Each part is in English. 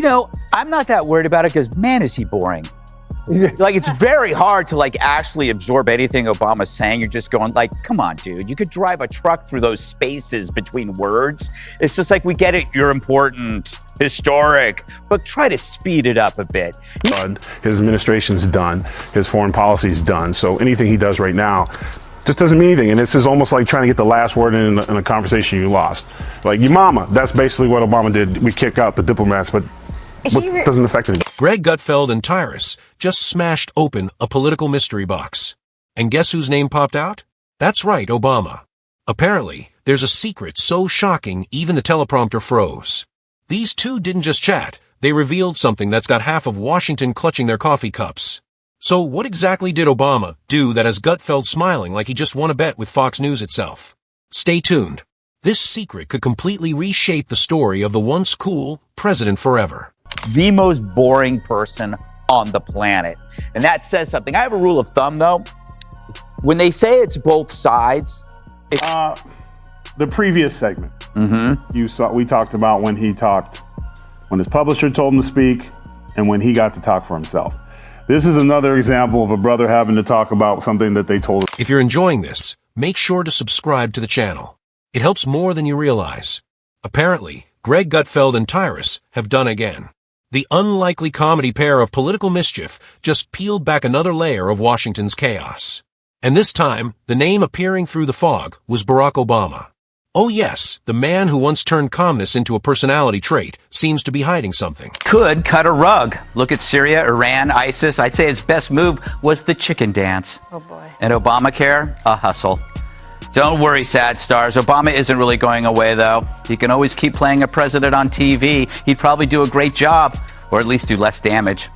I'm not that worried about it because, man, is he boring. Like, it's very hard to, actually absorb anything Obama's saying. You're just going, come on, dude. You could drive a truck through those spaces between words. It's just we get it. You're important, historic, but try to speed it up a bit. His administration's done. His foreign policy's done. So anything he does right now just doesn't mean anything. And this is almost like trying to get the last word in a conversation you lost. Like, your mama. That's basically what Obama did. We kick out the diplomats, but what doesn't affect anything. Greg Gutfeld and Tyrus just smashed open a political mystery box. And guess whose name popped out? That's right, Obama. Apparently, there's a secret so shocking even the teleprompter froze. These two didn't just chat, they revealed something that's got half of Washington clutching their coffee cups. So what exactly did Obama do that has Gutfeld smiling like he just won a bet with Fox News itself? Stay tuned. This secret could completely reshape the story of the once cool president forever. The most boring person on the planet. And that says something. I have a rule of thumb, though. When they say it's both sides, the previous segment, we talked about when his publisher told him to speak and when he got to talk for himself. This is another example of a brother having to talk about something that they told him. If you're enjoying this, make sure to subscribe to the channel. It helps more than you realize. Apparently, Greg Gutfeld and Tyrus have done again. The unlikely comedy pair of political mischief just peeled back another layer of Washington's chaos. And this time, the name appearing through the fog was Barack Obama. Oh yes, the man who once turned calmness into a personality trait seems to be hiding something. Could cut a rug. Look at Syria, Iran, ISIS. I'd say his best move was the chicken dance. Oh boy. And Obamacare, a hustle. Don't worry, sad stars. Obama isn't really going away, though. He can always keep playing a president on TV. He'd probably do a great job, or at least do less damage.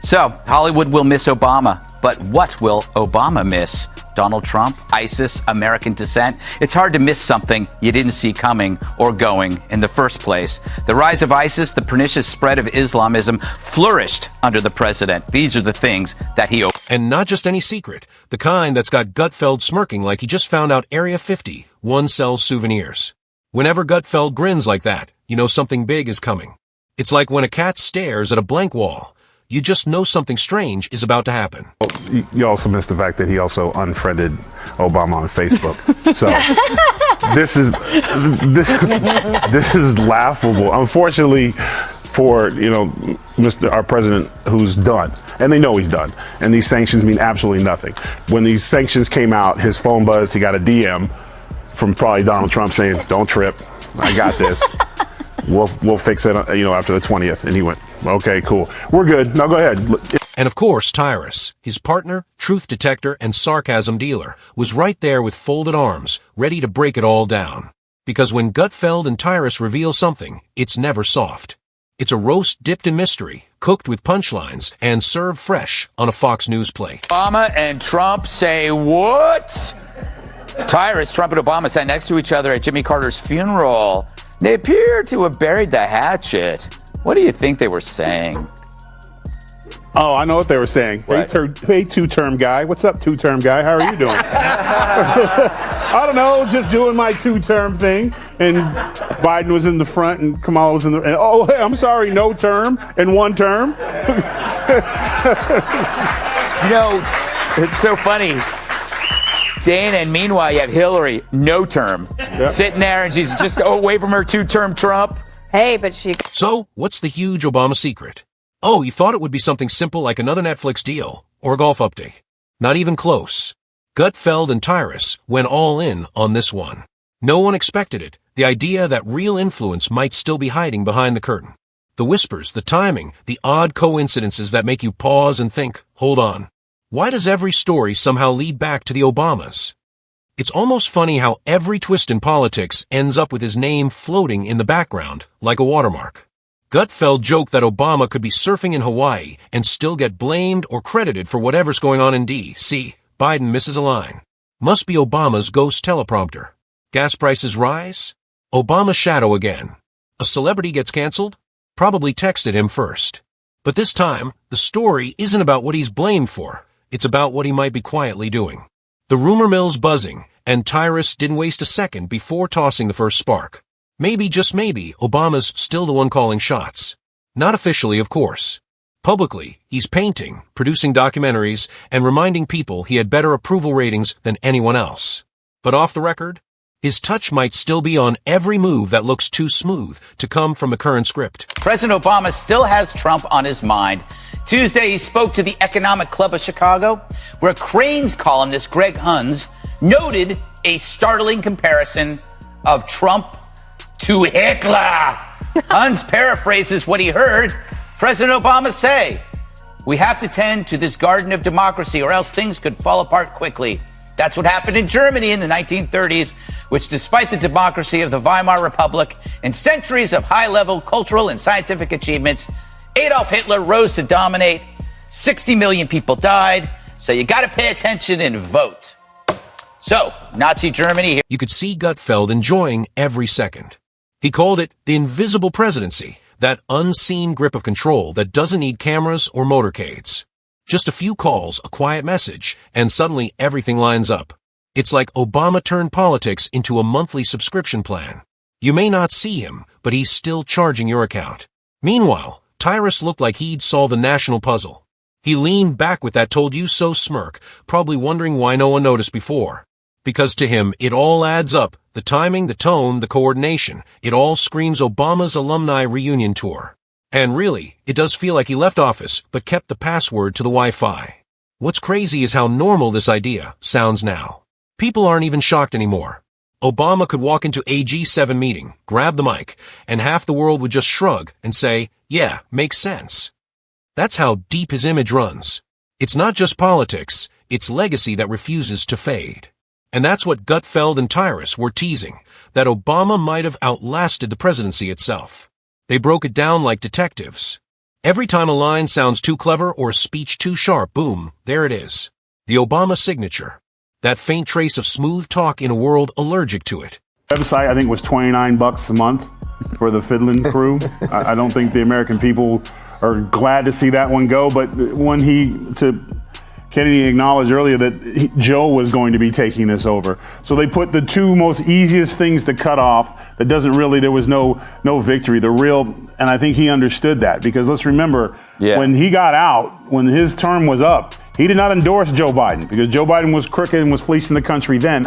So, Hollywood will miss Obama. But what will Obama miss? Donald Trump, ISIS, American descent? It's hard to miss something you didn't see coming or going in the first place. The rise of ISIS, the pernicious spread of Islamism, flourished under the president. These are the things that he... And not just any secret, the kind that's got Gutfeld smirking like he just found out Area 51 sells souvenirs. Whenever Gutfeld grins like that, you know something big is coming. It's like when a cat stares at a blank wall. You just know something strange is about to happen. You also missed the fact that he also unfriended Obama on Facebook. So this is laughable. Unfortunately for, our president who's done. And they know he's done. And these sanctions mean absolutely nothing. When these sanctions came out, his phone buzzed, he got a DM from probably Donald Trump saying, "Don't trip, I got this. We'll fix it, after the 20th. And he went, "Okay, cool. We're good. Now go ahead." And of course, Tyrus, his partner, truth detector, and sarcasm dealer, was right there with folded arms, ready to break it all down. Because when Gutfeld and Tyrus reveal something, it's never soft. It's a roast dipped in mystery, cooked with punchlines, and served fresh on a Fox News plate. Obama and Trump say what? Tyrus, Trump, and Obama sat next to each other at Jimmy Carter's funeral. They appear to have buried the hatchet. What do you think they were saying? Oh, I know what they were saying. What? Hey, two-term guy. What's up, two-term guy? How are you doing? I don't know, just doing my two-term thing. And Biden was in the front and Kamala was in the... And, oh, hey, I'm sorry, no term and one term. It's so funny. Dana, and meanwhile, you have Hillary, no term, sitting there, and she's just away from her two-term Trump. Hey, but she... So, what's the huge Obama secret? Oh, you thought it would be something simple like another Netflix deal or a golf update. Not even close. Gutfeld and Tyrus went all in on this one. No one expected it, the idea that real influence might still be hiding behind the curtain. The whispers, the timing, the odd coincidences that make you pause and think, hold on. Why does every story somehow lead back to the Obamas? It's almost funny how every twist in politics ends up with his name floating in the background, like a watermark. Gutfeld joked that Obama could be surfing in Hawaii and still get blamed or credited for whatever's going on in D.C. Biden misses a line. Must be Obama's ghost teleprompter. Gas prices rise? Obama shadow again. A celebrity gets canceled? Probably texted him first. But this time, the story isn't about what he's blamed for. It's about what he might be quietly doing. The rumor mill's buzzing, and Tyrus didn't waste a second before tossing the first spark. Maybe, just maybe, Obama's still the one calling shots. Not officially, of course. Publicly, he's painting, producing documentaries, and reminding people he had better approval ratings than anyone else. But off the record, his touch might still be on every move that looks too smooth to come from the current script. President Obama still has Trump on his mind. Tuesday, he spoke to the Economic Club of Chicago, where Crain's columnist Greg Huns noted a startling comparison of Trump to Hitler. Huns paraphrases what he heard President Obama say. We have to tend to this garden of democracy or else things could fall apart quickly. That's what happened in Germany in the 1930s, which despite the democracy of the Weimar Republic and centuries of high-level cultural and scientific achievements, Adolf Hitler rose to dominate. 60 million people died, so you got to pay attention and vote. So, Nazi Germany here. You could see Gutfeld enjoying every second. He called it the invisible presidency, that unseen grip of control that doesn't need cameras or motorcades. Just a few calls, a quiet message, and suddenly everything lines up. It's like Obama turned politics into a monthly subscription plan. You may not see him, but he's still charging your account. Meanwhile, Tyrus looked like he'd solved the national puzzle. He leaned back with that told-you-so smirk, probably wondering why no one noticed before. Because to him, it all adds up. The timing, the tone, the coordination. It all screams Obama's alumni reunion tour. And really, it does feel like he left office, but kept the password to the Wi-Fi. What's crazy is how normal this idea sounds now. People aren't even shocked anymore. Obama could walk into a G7 meeting, grab the mic, and half the world would just shrug and say, yeah, makes sense. That's how deep his image runs. It's not just politics, it's legacy that refuses to fade. And that's what Gutfeld and Tyrus were teasing, that Obama might have outlasted the presidency itself. They broke it down like detectives. Every time a line sounds too clever or a speech too sharp, boom, there it is. The Obama signature. That faint trace of smooth talk in a world allergic to it. Website, I think, was $29 a month for the fiddling crew. I don't think the American people are glad to see that one go, but when Kennedy acknowledged earlier that Joe was going to be taking this over. So they put the two most easiest things to cut off that there was no victory. And I think he understood that, because let's remember, when he got out, when his term was up, he did not endorse Joe Biden because Joe Biden was crooked and was fleecing the country then.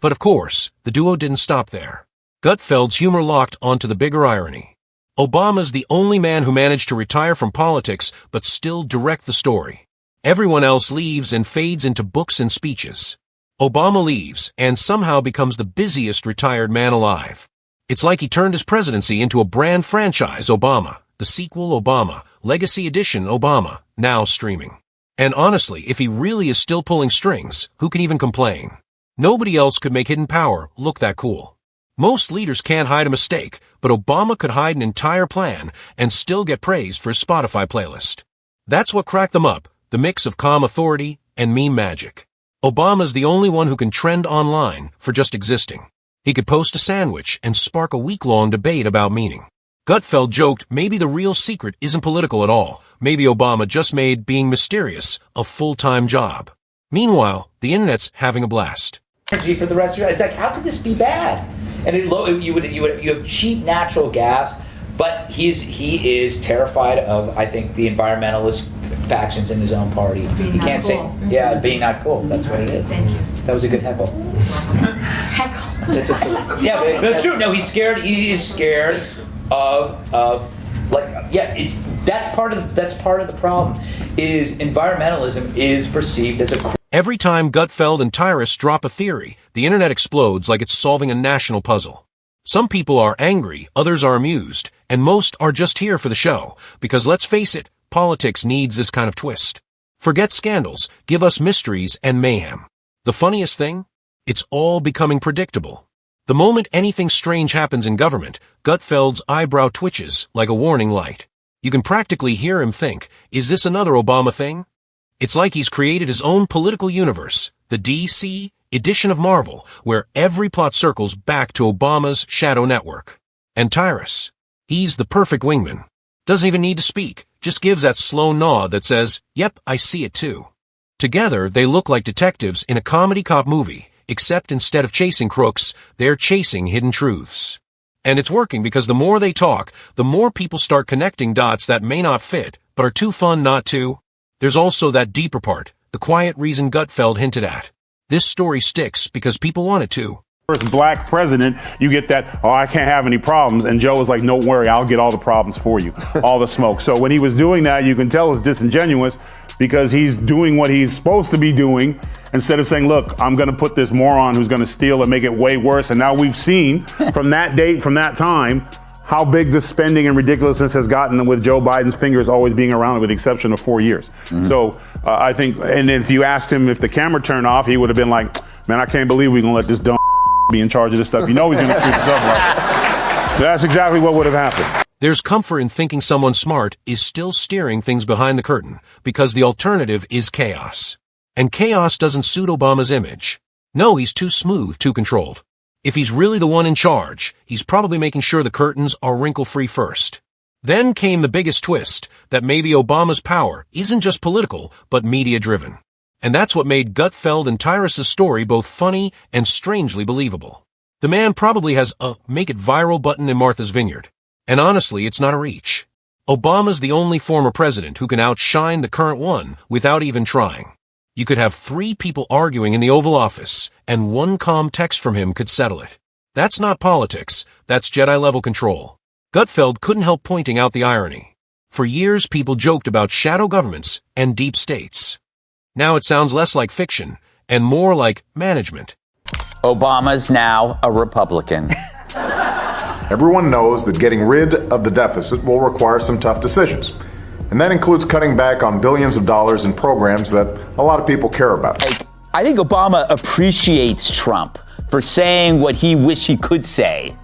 But of course, the duo didn't stop there. Gutfeld's humor locked onto the bigger irony. Obama's the only man who managed to retire from politics but still direct the story. Everyone else leaves and fades into books and speeches. Obama leaves and somehow becomes the busiest retired man alive. It's like he turned his presidency into a brand franchise, Obama, the sequel Obama, Legacy Edition Obama, now streaming. And honestly, if he really is still pulling strings, who can even complain? Nobody else could make hidden power look that cool. Most leaders can't hide a mistake, but Obama could hide an entire plan and still get praised for his Spotify playlist. That's what cracked them up. The mix of calm authority and meme magic. Obama's the only one who can trend online for just existing. He could post a sandwich and spark a week-long debate about meaning. Gutfeld joked maybe the real secret isn't political at all. Maybe Obama just made being mysterious a full-time job. Meanwhile, the internet's having a blast. Energy for the rest of your life. It's like, how could this be bad? And you have cheap natural gas, but he is terrified of, I think, the environmentalist factions in his own party. Being he not can't cool. say, Mm-hmm. being not cool. That's what it is. Thank you. That was a good heckle. Heckle. It's just, yeah, but that's true. No, he's scared. He is scared of that's part of the problem. Is environmentalism is perceived as a. Every time Gutfeld and Tyrus drop a theory, the internet explodes like it's solving a national puzzle. Some people are angry, others are amused, and most are just here for the show, because let's face it, politics needs this kind of twist. Forget scandals, give us mysteries and mayhem. The funniest thing? It's all becoming predictable. The moment anything strange happens in government, Gutfeld's eyebrow twitches like a warning light. You can practically hear him think, is this another Obama thing? It's like he's created his own political universe, the DC edition of Marvel, where every plot circles back to Obama's shadow network. And Tyrus, he's the perfect wingman. Doesn't even need to speak, just gives that slow nod that says, yep, I see it too. Together, they look like detectives in a comedy cop movie, except instead of chasing crooks, they're chasing hidden truths. And it's working because the more they talk, the more people start connecting dots that may not fit, but are too fun not to. There's also that deeper part, the quiet reason Gutfeld hinted at. This story sticks because people want it to. First black president, you get that, oh, I can't have any problems. And Joe was like, don't worry, I'll get all the problems for you, all the smoke. So when he was doing that, you can tell it's disingenuous because he's doing what he's supposed to be doing instead of saying, look, I'm going to put this moron who's going to steal and make it way worse. And now we've seen from that date, from that time, how big the spending and ridiculousness has gotten with Joe Biden's fingers always being around with the exception of 4 years. So I think, and if you asked him if the camera turned off, he would have been like, man, I can't believe we're going to let this dumb be in charge of this stuff. You know he's going to screw this up. Right? That's exactly what would have happened. There's comfort in thinking someone smart is still steering things behind the curtain because the alternative is chaos. And chaos doesn't suit Obama's image. No, he's too smooth, too controlled. If he's really the one in charge, he's probably making sure the curtains are wrinkle-free first. Then came the biggest twist, that maybe Obama's power isn't just political, but media-driven. And that's what made Gutfeld and Tyrus' story both funny and strangely believable. The man probably has a make it viral button in Martha's Vineyard. And honestly, it's not a reach. Obama's the only former president who can outshine the current one without even trying. You could have 3 people arguing in the Oval Office, and one calm text from him could settle it. That's not politics, that's Jedi-level control. Gutfeld couldn't help pointing out the irony. For years, people joked about shadow governments and deep states. Now it sounds less like fiction and more like management. Obama's now a Republican. Everyone knows that getting rid of the deficit will require some tough decisions. And that includes cutting back on billions of dollars in programs that a lot of people care about. I think Obama appreciates Trump for saying what he wished he could say.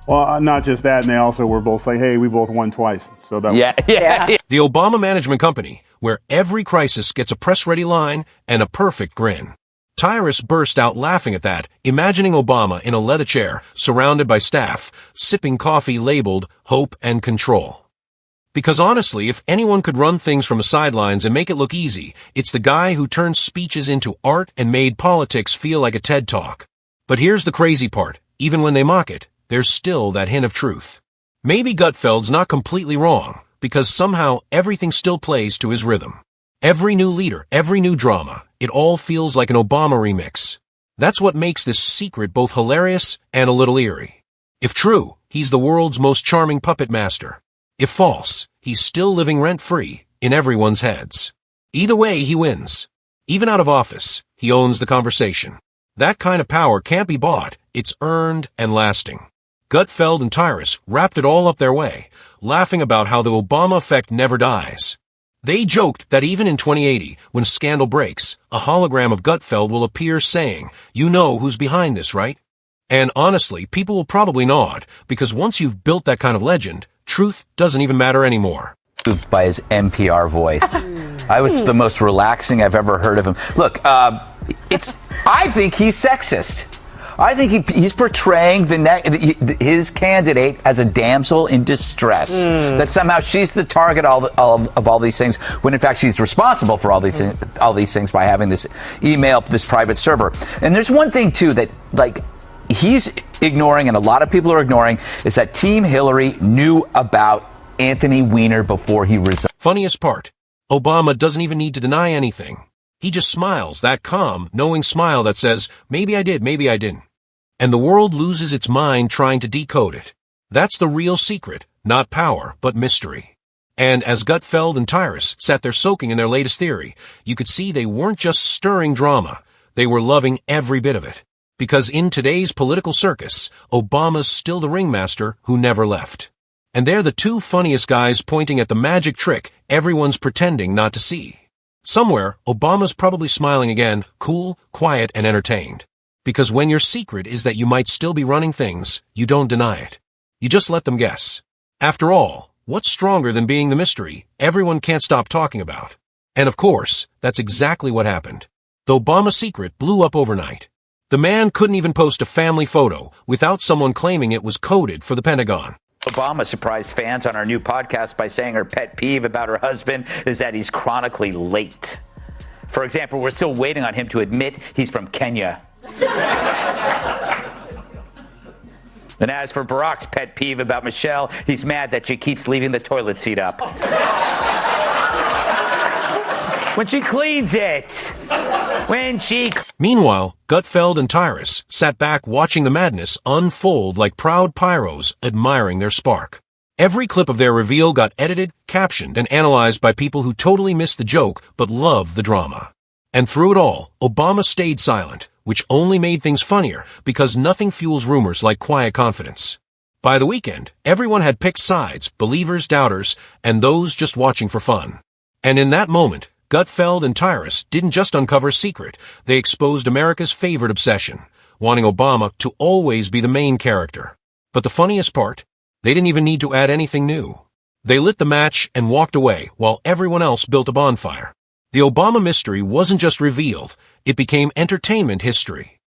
Well, not just that, and they also were both like, hey, we both won twice. So that Yeah. The Obama Management Company, where every crisis gets a press-ready line and a perfect grin. Tyrus burst out laughing at that, imagining Obama in a leather chair, surrounded by staff, sipping coffee labeled Hope and Control. Because honestly, if anyone could run things from the sidelines and make it look easy, it's the guy who turned speeches into art and made politics feel like a TED Talk. But here's the crazy part. Even when they mock it, there's still that hint of truth. Maybe Gutfeld's not completely wrong, because somehow everything still plays to his rhythm. Every new leader, every new drama, it all feels like an Obama remix. That's what makes this secret both hilarious and a little eerie. If true, he's the world's most charming puppet master. If false, he's still living rent-free in everyone's heads. Either way, he wins. Even out of office, he owns the conversation. That kind of power can't be bought. It's earned and lasting. Gutfeld and Tyrus wrapped it all up their way, laughing about how the Obama effect never dies. They joked that even in 2080, when a scandal breaks, a hologram of Gutfeld will appear saying, "You know who's behind this, right?" And honestly, people will probably nod, because once you've built that kind of legend, truth doesn't even matter anymore. By his NPR voice. I was the most relaxing I've ever heard of him. Look, I think he's sexist. I think he's portraying his candidate as a damsel in distress. That somehow she's the target of all these things, when in fact she's responsible for all these things by having this email, this private server. And there's one thing too that he's ignoring, and a lot of people are ignoring, is that Team Hillary knew about Anthony Weiner before he resigned. Funniest part, Obama doesn't even need to deny anything. He just smiles, that calm, knowing smile that says, maybe I did, maybe I didn't. And the world loses its mind trying to decode it. That's the real secret, not power, but mystery. And as Gutfeld and Tyrus sat there soaking in their latest theory, you could see they weren't just stirring drama, they were loving every bit of it. Because in today's political circus, Obama's still the ringmaster who never left. And they're the 2 funniest guys pointing at the magic trick everyone's pretending not to see. Somewhere, Obama's probably smiling again, cool, quiet, and entertained. Because when your secret is that you might still be running things, you don't deny it. You just let them guess. After all, what's stronger than being the mystery everyone can't stop talking about? And of course, that's exactly what happened. The Obama secret blew up overnight. The man couldn't even post a family photo without someone claiming it was coded for the Pentagon. Obama surprised fans on our new podcast by saying her pet peeve about her husband is that he's chronically late. For example, we're still waiting on him to admit he's from Kenya. And as for Barack's pet peeve about Michelle, he's mad that she keeps leaving the toilet seat up. When she cleans it. Meanwhile, Gutfeld and Tyrus sat back watching the madness unfold like proud pyros admiring their spark. Every clip of their reveal got edited, captioned, and analyzed by people who totally missed the joke but loved the drama. And through it all, Obama stayed silent, which only made things funnier because nothing fuels rumors like quiet confidence. By the weekend, everyone had picked sides, believers, doubters, and those just watching for fun. And in that moment, Gutfeld and Tyrus didn't just uncover a secret, they exposed America's favorite obsession, wanting Obama to always be the main character. But the funniest part, they didn't even need to add anything new. They lit the match and walked away while everyone else built a bonfire. The Obama mystery wasn't just revealed, it became entertainment history.